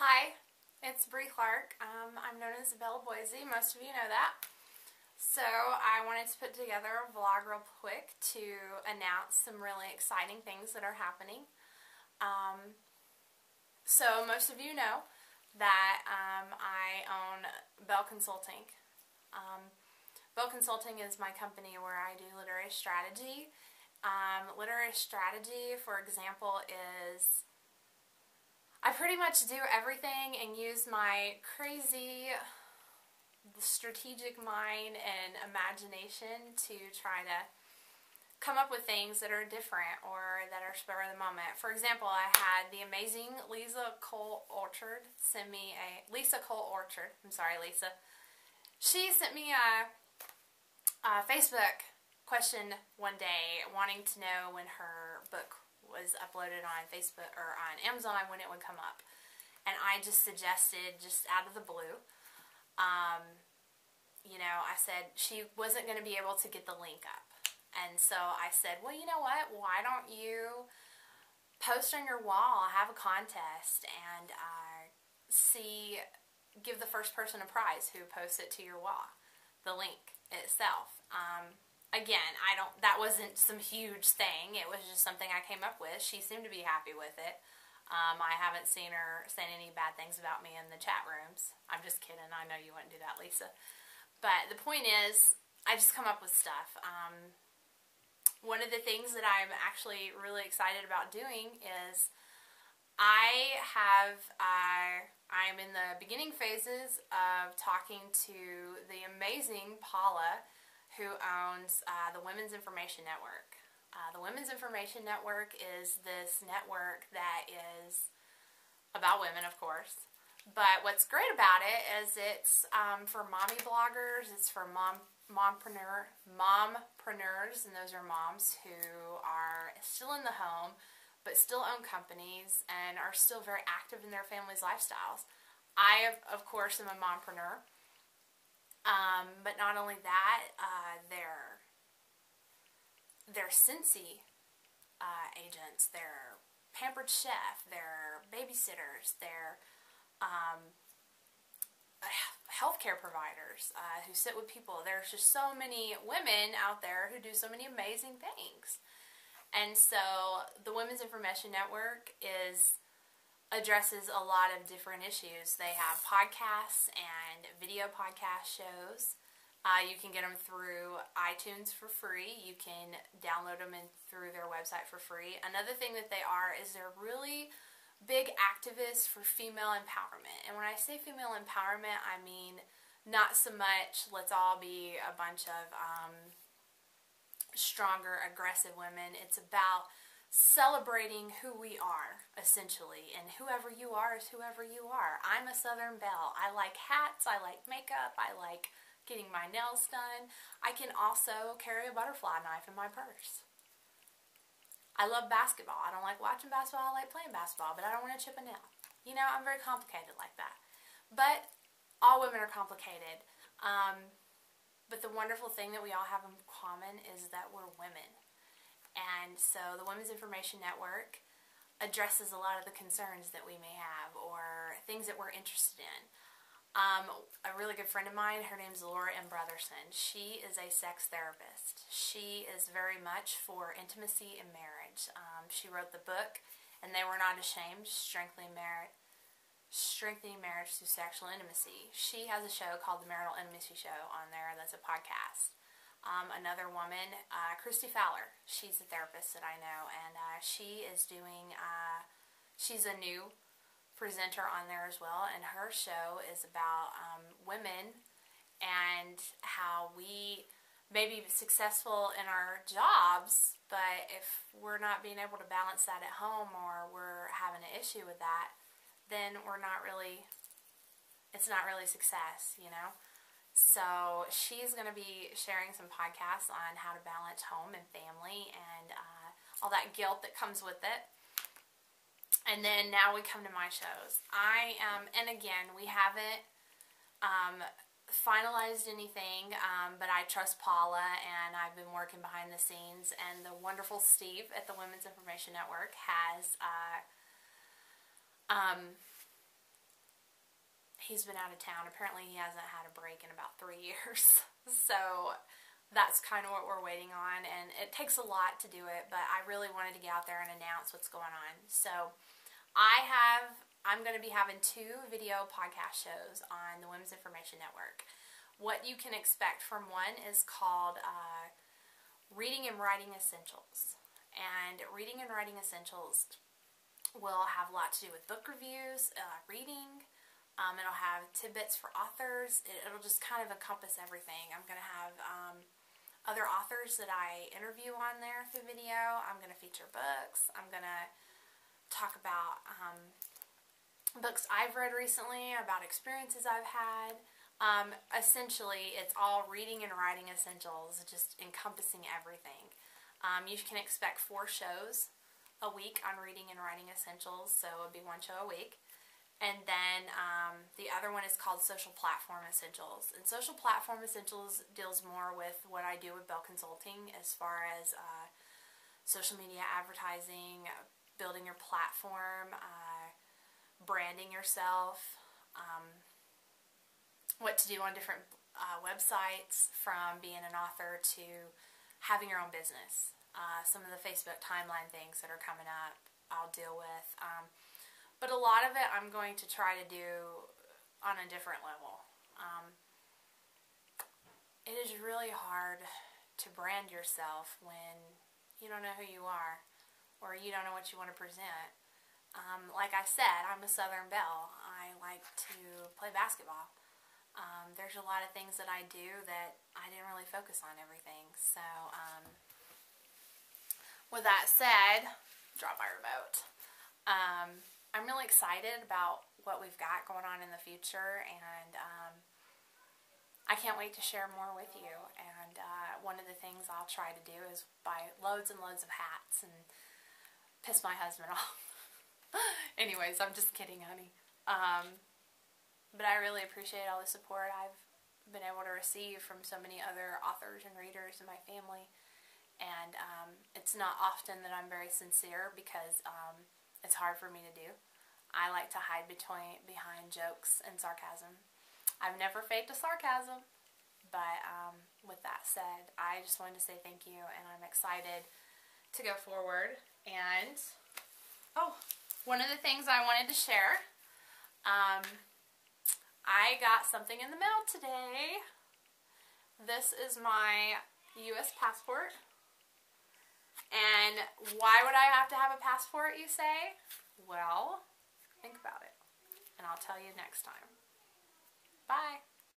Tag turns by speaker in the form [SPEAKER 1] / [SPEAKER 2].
[SPEAKER 1] Hi, it's Bree Clark. I'm known as Bella Boise. Most of you know that. So I wanted to put together a vlog real quick to announce some really exciting things that are happening. So most of you know that I own Bell Consulting. Bell Consulting is my company where I do literary strategy. Literary strategy, for example, is I pretty much do everything and use my crazy strategic mind and imagination to try to come up with things that are different or that are spur of the moment. For example, I had the amazing Lisa Cole Orchard send me Lisa Cole Orchard. I'm sorry, Lisa. She sent me a Facebook question one day wanting to know when her book was uploaded on Facebook or on Amazon, when it would come up. And I just suggested, just out of the blue, I said she wasn't going to be able to get the link up. And so I said, well, you know what, why don't you post on your wall, have a contest, and give the first person a prize who posts it to your wall, the link itself. Again, that wasn't some huge thing. It was just something I came up with. She seemed to be happy with it. I haven't seen her say any bad things about me in the chat rooms. I'm just kidding. I know you wouldn't do that, Lisa. But the point is, I just come up with stuff. One of the things that I'm actually really excited about doing is I'm in the beginning phases of talking to the amazing Paula, who owns the Women's Information Network. The Women's Information Network is this network that is about women, of course. But what's great about it is it's for mommy bloggers, it's for mompreneurs, and those are moms who are still in the home, but still own companies and are still very active in their family's lifestyles. I, of course, am a mompreneur. But not only that, they're Scentsy agents, they're Pampered Chef, they're babysitters, they're healthcare providers who sit with people. There's just so many women out there who do so many amazing things. And so the Women's Information Network addresses a lot of different issues. They have podcasts and video podcast shows. You can get them through iTunes for free. You can download them through their website for free. Another thing that they are is they're really big activists for female empowerment. And when I say female empowerment, I mean not so much let's all be a bunch of stronger, aggressive women. It's about celebrating who we are, essentially, and whoever you are is whoever you are. I'm a Southern belle. I like hats, I like makeup, I like getting my nails done. I can also carry a butterfly knife in my purse. I love basketball. I don't like watching basketball, I like playing basketball, but I don't want to chip a nail. You know, I'm very complicated like that. But all women are complicated. But the wonderful thing that we all have in common is that we're women. And so the Women's Information Network addresses a lot of the concerns that we may have or things that we're interested in. A really good friend of mine, her name's Laura M. Brotherson. She is a sex therapist. She is very much for intimacy in marriage. She wrote the book, And They Were Not Ashamed, Strengthening Marriage Through Sexual Intimacy. She has a show called The Marital Intimacy Show on there. That's a podcast. Another woman, Christy Fowler, she's a therapist that I know, and she is doing, she's a new presenter on there as well, and her show is about women and how we may be successful in our jobs, but if we're not being able to balance that at home or we're having an issue with that, then it's not really success, you know? So she's going to be sharing some podcasts on how to balance home and family and all that guilt that comes with it. And then now we come to my shows. And again, we haven't finalized anything, but I trust Paula, and I've been working behind the scenes, and the wonderful Steve at the Women's Information Network has he's been out of town. Apparently he hasn't had a break in about 3 years. So that's kind of what we're waiting on, and it takes a lot to do it, but I really wanted to get out there and announce what's going on. So I'm going to be having 2 video podcast shows on the Women's Information Network. What you can expect from one is called Reading and Writing Essentials. And Reading and Writing Essentials will have a lot to do with book reviews, reading. It'll have tidbits for authors. It'll just kind of encompass everything. I'm going to have other authors that I interview on there through video. I'm going to feature books. I'm going to talk about books I've read recently, about experiences I've had. Essentially, it's all reading and writing essentials, just encompassing everything. You can expect 4 shows a week on reading and writing essentials, so it would be 1 show a week. And then the other one is called Social Platform Essentials. And Social Platform Essentials deals more with what I do with Bell Consulting as far as social media advertising, building your platform, branding yourself, what to do on different websites, from being an author to having your own business. Some of the Facebook timeline things that are coming up I'll deal with. But a lot of it I'm going to try to do on a different level. It is really hard to brand yourself when you don't know who you are or you don't know what you want to present. Like I said, I'm a Southern Belle. I like to play basketball. There's a lot of things that I do that I didn't really focus on everything. So, with that said, drop my remote. I'm really excited about what we've got going on in the future, and I can't wait to share more with you. And one of the things I'll try to do is buy loads and loads of hats and piss my husband off. Anyways, I'm just kidding, honey. But I really appreciate all the support I've been able to receive from so many other authors and readers in my family. And it's not often that I'm very sincere because it's hard for me to do. I like to hide behind jokes and sarcasm. I've never faked a sarcasm. But with that said, I just wanted to say thank you, and I'm excited to go forward. And, one of the things I wanted to share, I got something in the mail today. This is my U.S. passport. And why would I have to have a passport, you say? Well, think about it. And I'll tell you next time.